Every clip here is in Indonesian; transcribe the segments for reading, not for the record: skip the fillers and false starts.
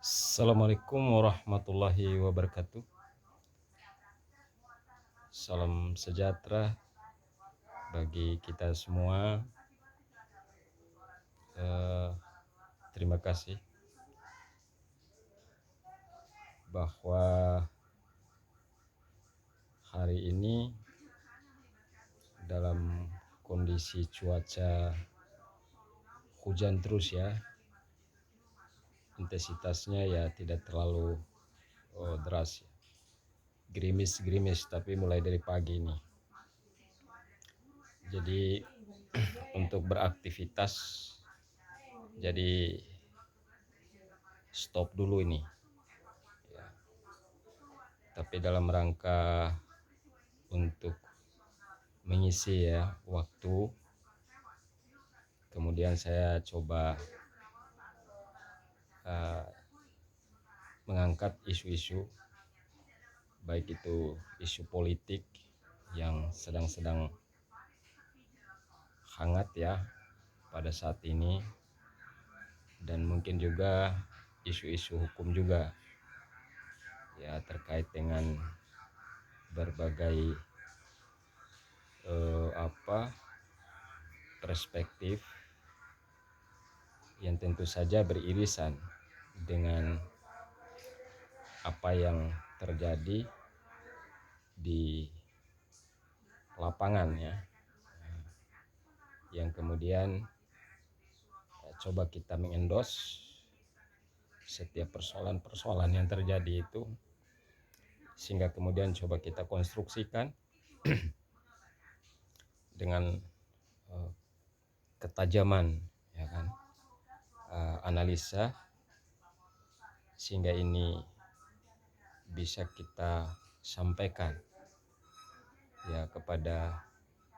Assalamualaikum warahmatullahi wabarakatuh. Salam sejahtera bagi kita semua. Terima kasih bahwa hari ini dalam kondisi cuaca hujan terus ya, intensitasnya ya tidak terlalu deras, gerimis-gerimis tapi mulai dari pagi ini. Jadi untuk beraktivitas jadi stop dulu ini ya. Tapi dalam rangka untuk mengisi ya waktu, kemudian saya coba mengangkat isu-isu, baik itu isu politik yang sedang hangat ya pada saat ini, dan mungkin juga isu-isu hukum juga ya, terkait dengan berbagai perspektif yang tentu saja beririsan dengan apa yang terjadi di lapangan ya, yang kemudian coba kita mengendos setiap persoalan-persoalan yang terjadi itu, sehingga kemudian coba kita konstruksikan dengan ketajaman ya kan, analisa, sehingga ini bisa kita sampaikan ya kepada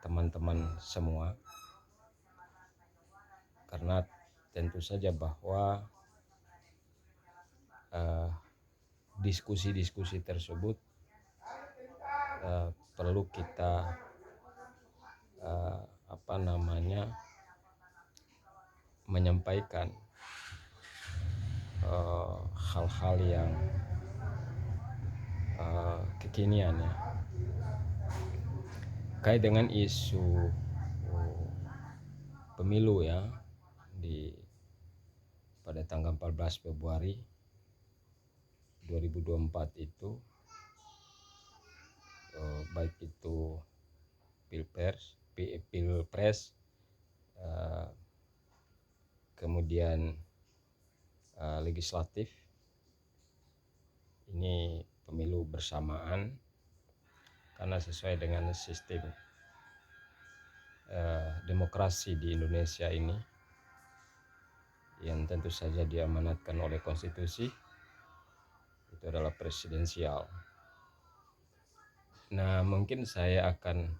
teman-teman semua, karena tentu saja bahwa diskusi-diskusi tersebut perlu kita menyampaikan hal-hal yang kekinian ya, kait dengan isu pemilu ya, pada tanggal 14 Februari 2024 itu, baik itu pilpres, kemudian legislatif, ini pemilu bersamaan karena sesuai dengan sistem demokrasi di Indonesia ini yang tentu saja diamanatkan oleh konstitusi, itu adalah presidensial. Nah, mungkin saya akan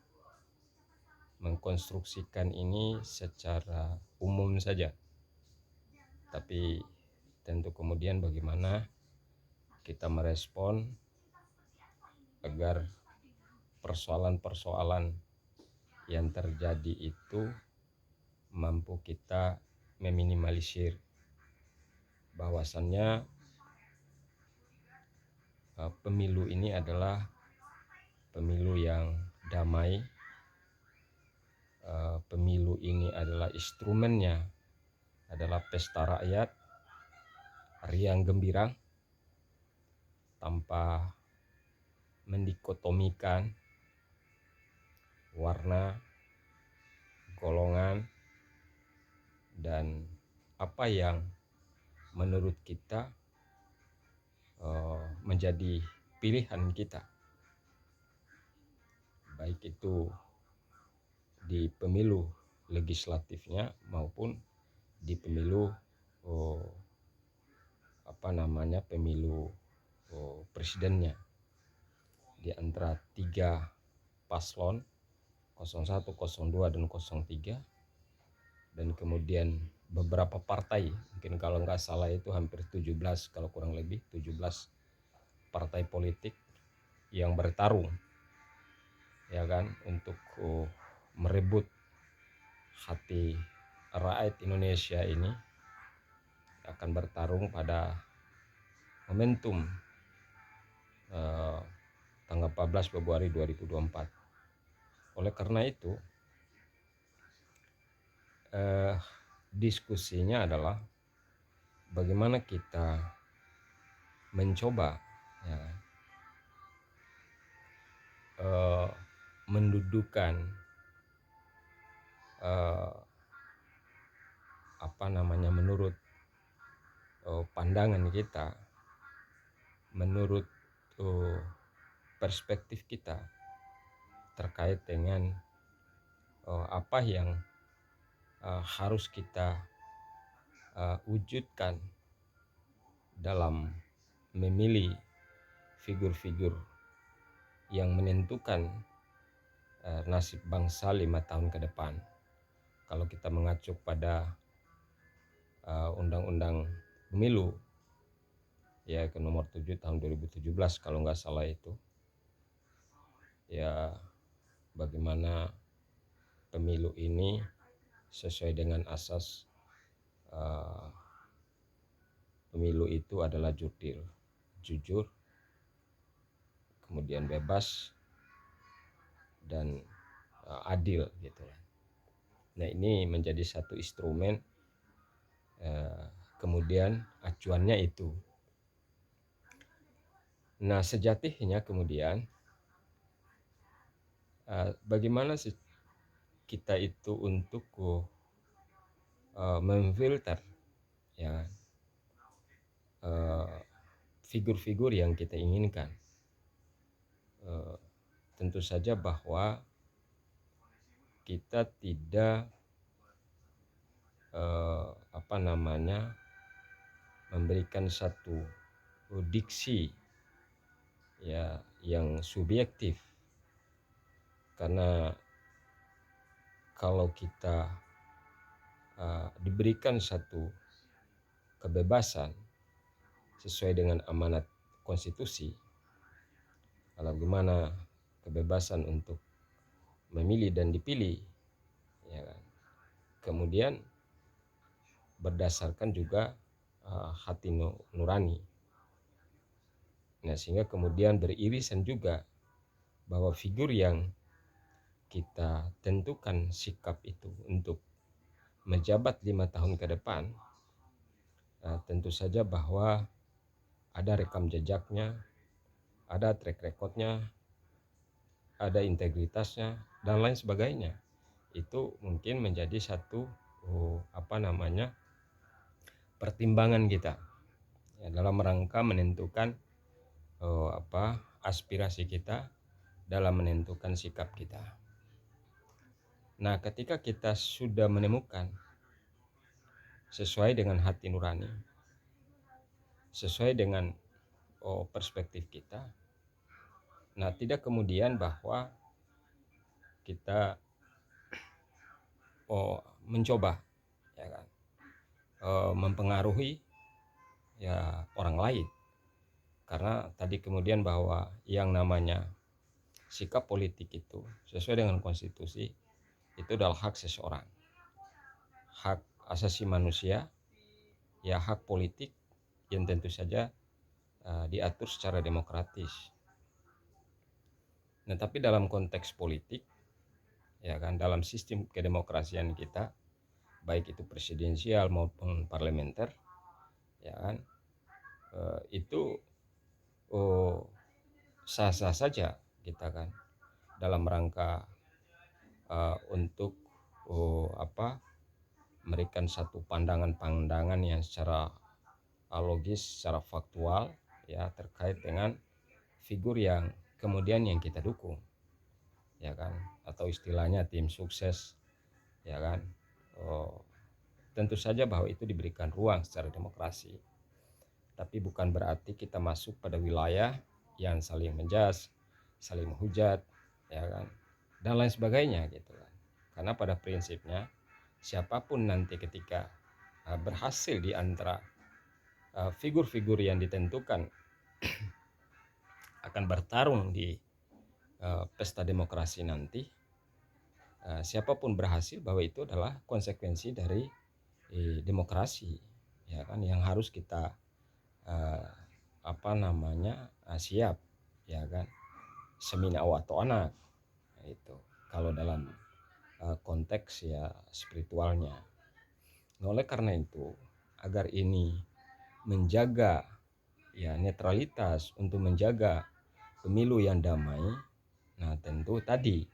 mengkonstruksikan ini secara umum saja, tapi tentu kemudian bagaimana kita merespon agar persoalan-persoalan yang terjadi itu mampu kita meminimalisir, bahwasannya pemilu ini adalah pemilu yang damai, pemilu ini adalah instrumennya adalah pesta rakyat, riang gembira, tanpa mendikotomikan warna, golongan, dan apa yang menurut kita menjadi pilihan kita, baik itu di pemilu legislatifnya maupun di pemilu pemilu presidennya, di antara 3 paslon 01, 02, dan 03, dan kemudian beberapa partai, mungkin kalau nggak salah itu hampir 17, kalau kurang lebih 17 partai politik yang bertarung ya kan, untuk merebut hati rakyat Indonesia ini, akan bertarung pada momentum tanggal 14 Februari 2024. Oleh karena itu diskusinya adalah bagaimana kita mencoba ya, mendudukan menurut pandangan kita, menurut perspektif kita terkait dengan apa yang harus kita wujudkan dalam memilih figur-figur yang menentukan nasib bangsa 5 tahun ke depan. Kalau kita mengacu pada Undang-Undang Pemilu ya ke nomor 7 tahun 2017 kalau nggak salah itu, ya bagaimana pemilu ini sesuai dengan asas pemilu itu adalah jujur, kemudian bebas dan adil gitu. Nah, ini menjadi satu instrumen, kemudian acuannya itu. Nah, sejatinya kemudian bagaimana sih kita itu untuk memfilter ya figur-figur yang kita inginkan. Tentu saja bahwa kita tidak memberikan satu diksi ya yang subjektif, karena kalau kita diberikan satu kebebasan sesuai dengan amanat konstitusi, bagaimana kebebasan untuk memilih dan dipilih ya kan? Kemudian berdasarkan juga hati nurani. Nah, sehingga kemudian beririsan juga bahwa figur yang kita tentukan sikap itu untuk menjabat 5 tahun ke depan, tentu saja bahwa ada rekam jejaknya, ada track recordnya, ada integritasnya dan lain sebagainya. Itu mungkin menjadi satu pertimbangan kita ya, dalam rangka menentukan aspirasi kita, dalam menentukan sikap kita. Nah, ketika kita sudah menemukan sesuai dengan hati nurani, sesuai dengan perspektif kita, nah tidak kemudian bahwa kita mencoba ya kan, mempengaruhi ya orang lain, karena tadi kemudian bahwa yang namanya sikap politik itu sesuai dengan konstitusi itu adalah hak seseorang, hak asasi manusia ya, hak politik yang tentu saja diatur secara demokratis. Nah, tapi dalam konteks politik ya kan, dalam sistem kedemokrasian kita, baik itu presidensial maupun parlementer ya kan, itu sah-sah saja kita kan dalam rangka untuk memberikan satu pandangan-pandangan yang secara logis, secara faktual ya terkait dengan figur yang kemudian yang kita dukung ya kan, atau istilahnya tim sukses ya kan. Tentu saja bahwa itu diberikan ruang secara demokrasi, tapi bukan berarti kita masuk pada wilayah yang saling menjudge, saling menghujat ya kan, dan lain sebagainya gitu kan. Karena pada prinsipnya siapapun nanti ketika berhasil di antara figur-figur yang ditentukan akan bertarung di pesta demokrasi nanti, siapapun berhasil, bahwa itu adalah konsekuensi dari demokrasi ya kan, yang harus kita siap, ya kan, semina atau anak itu kalau dalam konteks ya spiritualnya. Nah, oleh karena itu, agar ini menjaga ya netralitas, untuk menjaga pemilu yang damai, nah tentu tadi,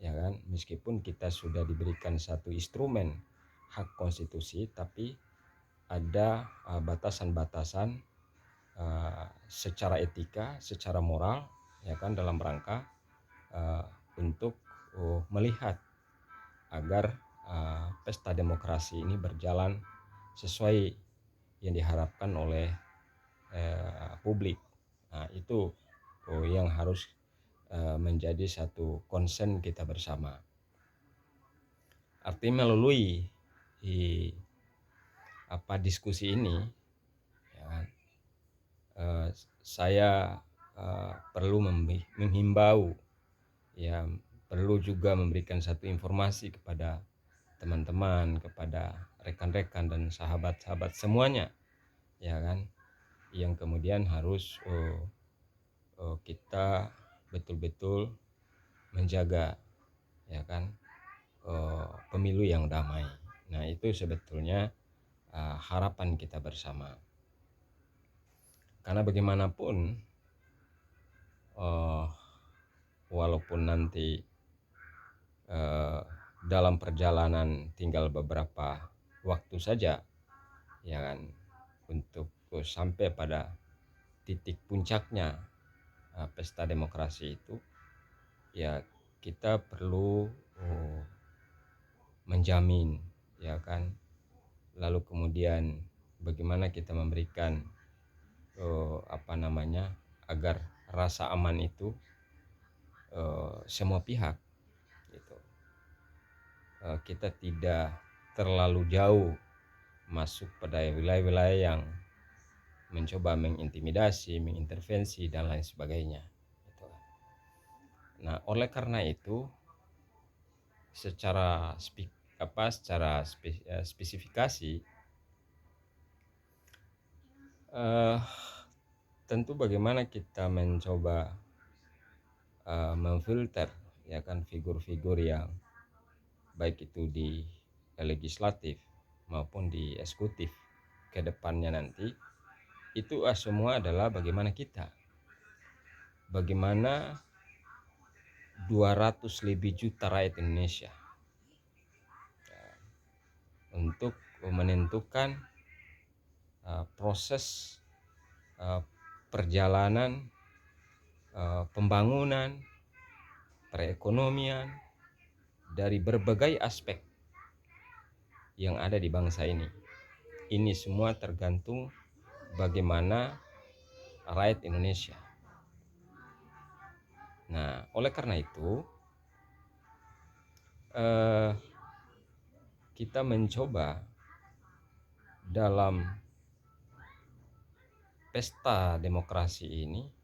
ya kan, meskipun kita sudah diberikan satu instrumen hak konstitusi, tapi ada batasan-batasan secara etika, secara moral, ya kan, dalam rangka untuk melihat agar pesta demokrasi ini berjalan sesuai yang diharapkan oleh publik. Nah, itu yang harus menjadi satu concern kita bersama. Artinya melalui diskusi ini, ya, saya perlu menghimbau, ya, perlu juga memberikan satu informasi kepada teman-teman, kepada rekan-rekan dan sahabat-sahabat semuanya, ya kan, yang kemudian harus kita betul-betul menjaga, ya kan, pemilu yang damai. Nah, itu sebetulnya harapan kita bersama. Karena bagaimanapun walaupun nanti dalam perjalanan tinggal beberapa waktu saja, ya kan, untuk sampai pada titik puncaknya pesta demokrasi itu, ya kita perlu menjamin, ya kan, lalu kemudian bagaimana kita memberikan agar rasa aman itu semua pihak gitu. Kita tidak terlalu jauh masuk pada wilayah-wilayah yang mencoba mengintimidasi, mengintervensi dan lain sebagainya gitu. Nah, oleh karena itu secara spesifikasi tentu bagaimana kita mencoba memfilter, ya kan, figur-figur yang baik itu di legislatif maupun di eksekutif ke depannya nanti, itu semua adalah bagaimana 200 lebih juta rakyat Indonesia untuk menentukan proses perjalanan pembangunan perekonomian dari berbagai aspek yang ada di bangsa ini. Ini semua tergantung bagaimana rakyat Indonesia. Nah, oleh karena itu kita mencoba dalam pesta demokrasi ini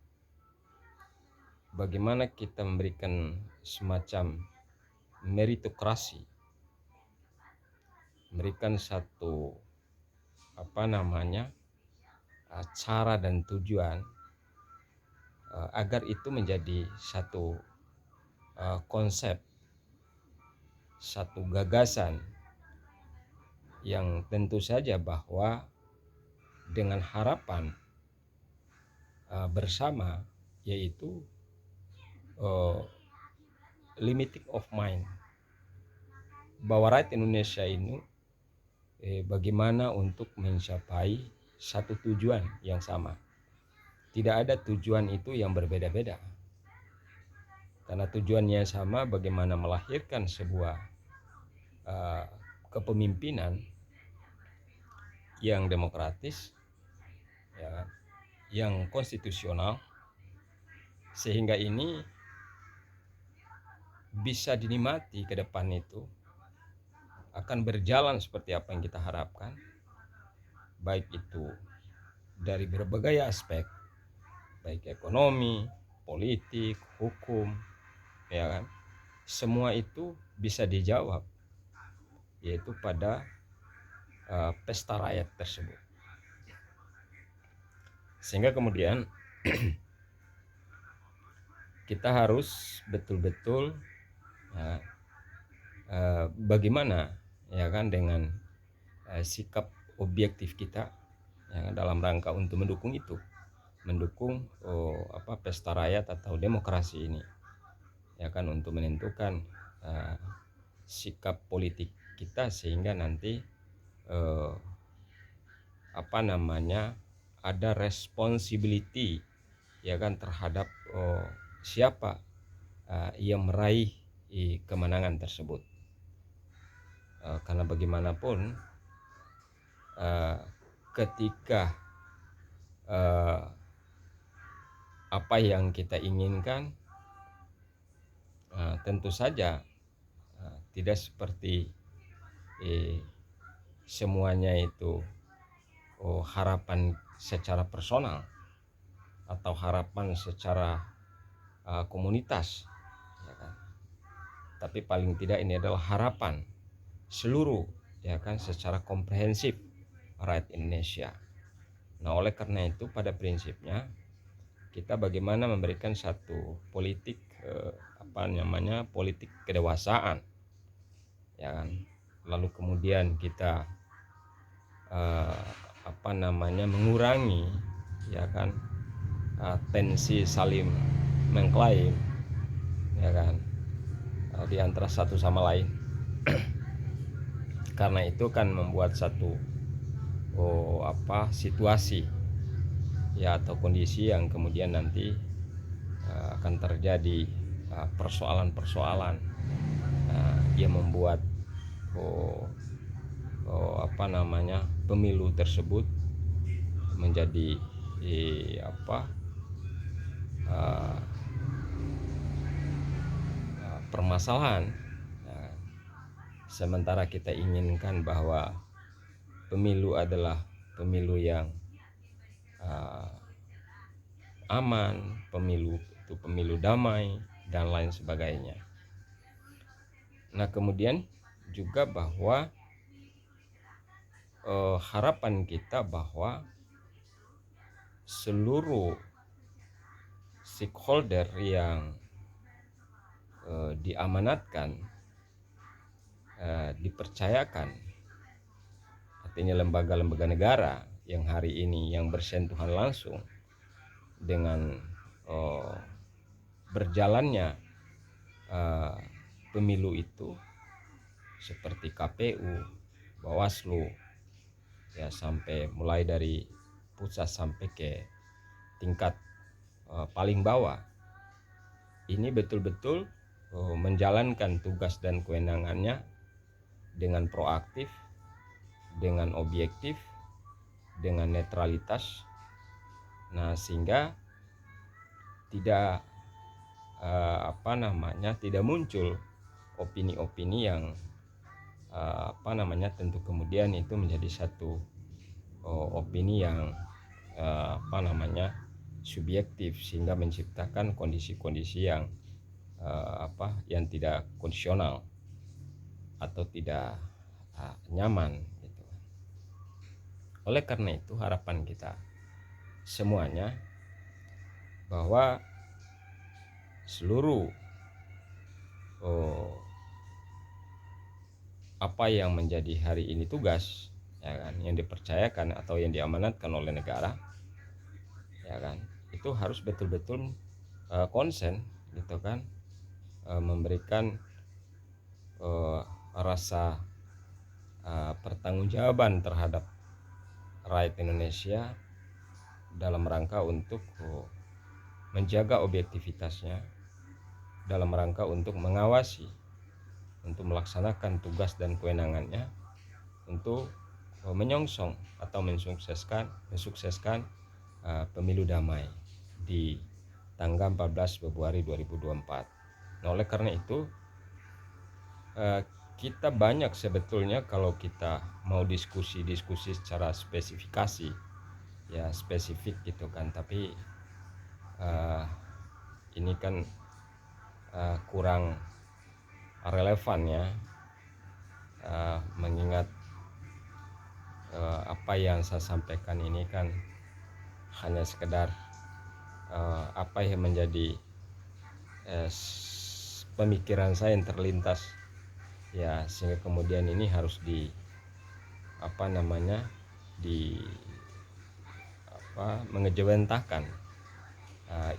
bagaimana kita memberikan semacam meritokrasi, memberikan satu cara dan tujuan agar itu menjadi satu konsep, satu gagasan yang tentu saja bahwa dengan harapan bersama, yaitu limiting of mind, bahwa rakyat Indonesia ini bagaimana untuk mencapai satu tujuan yang sama. Tidak ada tujuan itu yang berbeda-beda, karena tujuannya sama, bagaimana melahirkan sebuah kepemimpinan yang demokratis, ya, yang konstitusional, sehingga ini bisa dinikmati ke depan, itu akan berjalan seperti apa yang kita harapkan, baik itu dari berbagai aspek, baik ekonomi, politik, hukum, ya kan, semua itu bisa dijawab yaitu pada pesta rakyat tersebut. Sehingga kemudian kita harus betul-betul ya, bagaimana ya kan dengan sikap objektif kita ya, dalam rangka untuk mendukung itu, mendukung pesta rakyat atau demokrasi ini ya kan, untuk menentukan sikap politik kita sehingga nanti ada responsibility ya kan terhadap siapa yang meraih kemenangan tersebut. Karena bagaimanapun ketika apa yang kita inginkan tentu saja tidak seperti semuanya itu harapan secara personal atau harapan secara komunitas ya kan? Tapi paling tidak ini adalah harapan seluruh ya kan secara komprehensif rakyat Indonesia. Nah, oleh karena itu pada prinsipnya kita bagaimana memberikan satu politik politik kedewasaan ya kan. Lalu kemudian kita mengurangi ya kan tensi saling mengklaim ya kan di antara satu sama lain. Karena itu kan membuat satu situasi ya atau kondisi yang kemudian nanti akan terjadi persoalan-persoalan yang membuat pemilu tersebut menjadi permasalahan. Sementara kita inginkan bahwa pemilu adalah pemilu yang aman, pemilu itu pemilu damai dan lain sebagainya. Nah, kemudian juga bahwa harapan kita bahwa seluruh stakeholder yang diamanatkan, dipercayakan, artinya lembaga-lembaga negara yang hari ini yang bersentuhan langsung dengan berjalannya pemilu itu, seperti KPU, Bawaslu, ya sampai mulai dari pusat sampai ke tingkat paling bawah, ini betul-betul menjalankan tugas dan kewenangannya dengan proaktif, dengan objektif, dengan netralitas. Nah, sehingga tidak tidak muncul opini-opini yang tentu kemudian itu menjadi satu opini yang subjektif, sehingga menciptakan kondisi-kondisi yang yang tidak kondisional atau tidak nyaman gitu. Oleh karena itu harapan kita semuanya bahwa seluruh apa yang menjadi hari ini tugas ya kan, yang dipercayakan atau yang diamanatkan oleh negara ya kan, itu harus betul-betul konsen gitu kan, memberikan rasa pertanggungjawaban terhadap rakyat Indonesia dalam rangka untuk menjaga objektivitasnya, dalam rangka untuk mengawasi, untuk melaksanakan tugas dan kewenangannya, untuk menyongsong atau mensukseskan pemilu damai di tanggal 14 Februari 2024. Nah, oleh karena itu kita banyak sebetulnya kalau kita mau diskusi secara spesifikasi ya spesifik gitu kan, tapi ini kan kurang relevan ya, mengingat apa yang saya sampaikan ini kan hanya sekedar apa yang menjadi pemikiran saya yang terlintas ya, sehingga kemudian ini harus di apa namanya di mengejawantahkan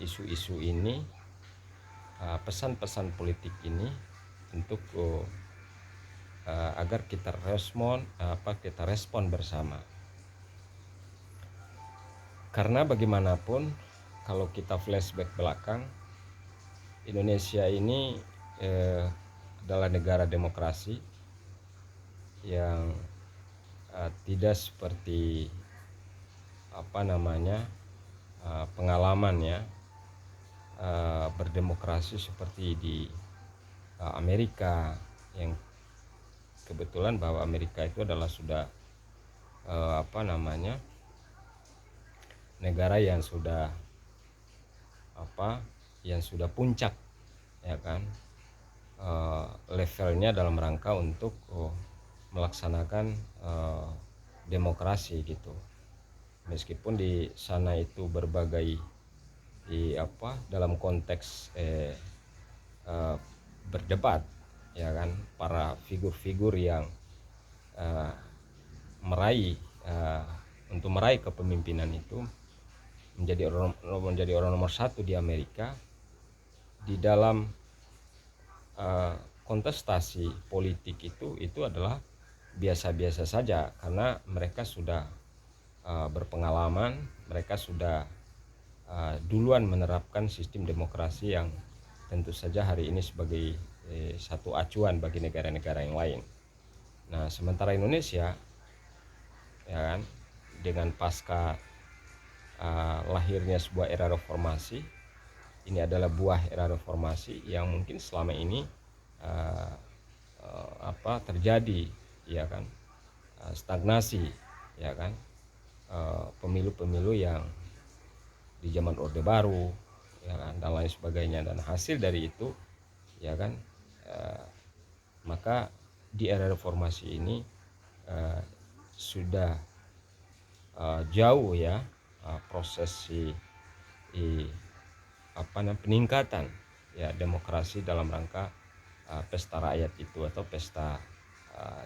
isu-isu ini, pesan-pesan politik ini untuk agar kita respon bersama. Karena bagaimanapun kalau kita flashback belakang, Indonesia ini adalah negara demokrasi yang tidak seperti pengalaman ya berdemokrasi seperti di Amerika, yang kebetulan bahwa Amerika itu adalah sudah negara yang sudah puncak ya kan levelnya dalam rangka untuk melaksanakan demokrasi gitu. Meskipun di sana itu berbagai dalam konteks berdebat ya kan, para figur-figur yang untuk meraih kepemimpinan itu menjadi orang nomor satu di Amerika. Di dalam kontestasi politik itu adalah biasa-biasa saja, karena mereka sudah berpengalaman, mereka sudah duluan menerapkan sistem demokrasi yang tentu saja hari ini sebagai satu acuan bagi negara-negara yang lain. Nah, sementara Indonesia ya kan, dengan pasca lahirnya sebuah era reformasi, ini adalah buah era reformasi yang mungkin selama ini terjadi ya kan, stagnasi ya kan, pemilu-pemilu yang di zaman Orde Baru ya kan, dan lain sebagainya. Dan hasil dari itu ya kan, maka di era reformasi ini sudah jauh ya proses peningkatan ya demokrasi dalam rangka pesta rakyat itu atau pesta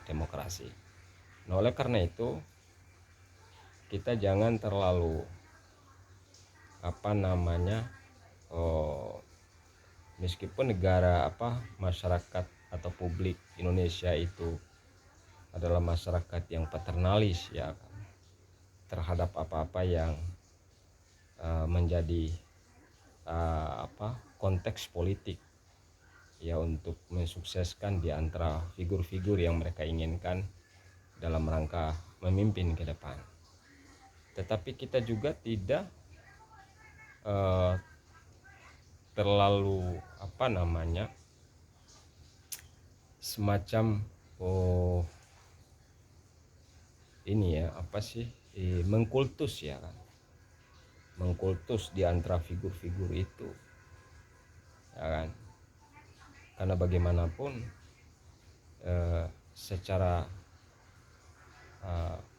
demokrasi. Nah, oleh karena itu kita jangan terlalu meskipun negara masyarakat atau publik Indonesia itu adalah masyarakat yang paternalis ya terhadap apa-apa yang menjadi konteks politik ya, untuk mensukseskan di antara figur-figur yang mereka inginkan dalam rangka memimpin ke depan. Tetapi kita juga tidak terlalu semacam mengkultus ya kan, mengkultus di antara figur-figur itu ya kan. Karena bagaimanapun secara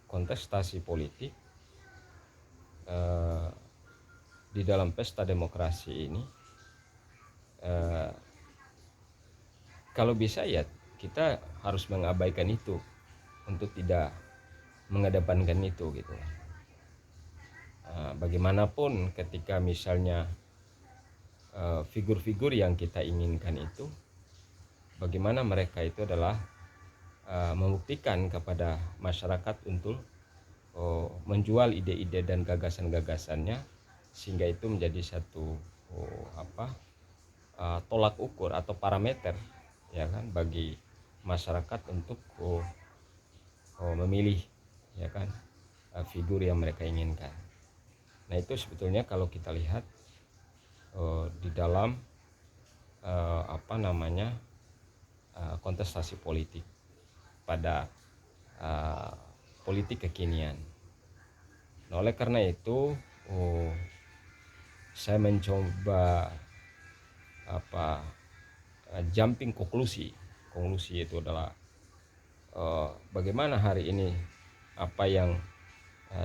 kontestasi politik di dalam pesta demokrasi ini kalau bisa ya kita harus mengabaikan itu, untuk tidak mengedepankan itu gitu. Bagaimanapun ketika misalnya figur-figur yang kita inginkan itu, bagaimana mereka itu adalah membuktikan kepada masyarakat untuk menjual ide-ide dan gagasan-gagasannya, sehingga itu menjadi satu tolak ukur atau parameter ya kan bagi masyarakat untuk memilih ya kan figur yang mereka inginkan. Nah, itu sebetulnya kalau kita lihat di dalam kontestasi politik pada politik kekinian. Nah, oleh karena itu saya mencoba jumping konklusi itu adalah bagaimana hari ini apa yang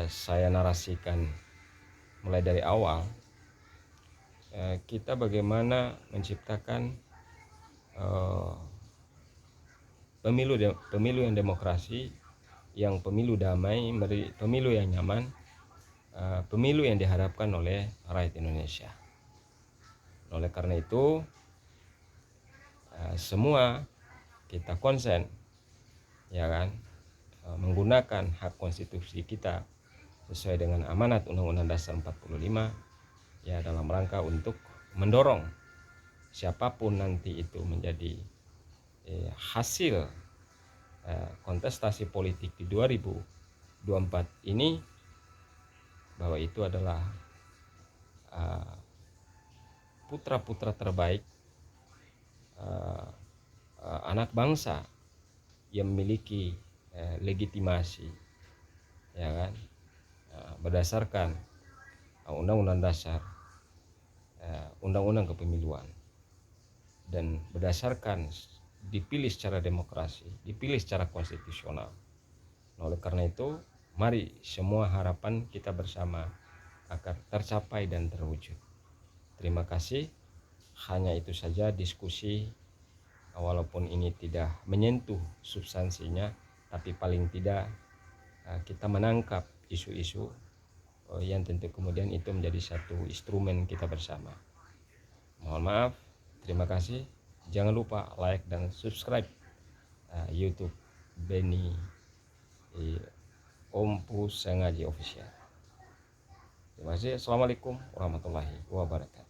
saya narasikan mulai dari awal, kita bagaimana menciptakan pemilu yang demokrasi, yang pemilu damai, pemilu yang nyaman, pemilu yang diharapkan oleh rakyat Indonesia. Oleh karena itu, semua kita konsen, ya kan, menggunakan hak konstitusi kita sesuai dengan amanat Undang-Undang Dasar 45, ya, dalam rangka untuk mendorong siapapun nanti itu menjadi hasil kontestasi politik di 2024 ini, bahwa itu adalah putra-putra terbaik, anak bangsa yang memiliki legitimasi, ya kan, berdasarkan Undang-Undang Dasar, Undang-Undang Kepemiluan, dan berdasarkan dipilih secara demokrasi, dipilih secara konstitusional. Oleh karena itu, mari semua harapan kita bersama agar tercapai dan terwujud. Terima kasih. Hanya itu saja diskusi, walaupun ini tidak menyentuh substansinya, tapi paling tidak kita menangkap isu-isu yang tentu kemudian itu menjadi satu instrumen kita bersama. Mohon maaf, terima kasih. Jangan lupa like dan subscribe YouTube Beni Ompu Sengaji Official. Terima kasih. Assalamualaikum warahmatullahi wabarakatuh.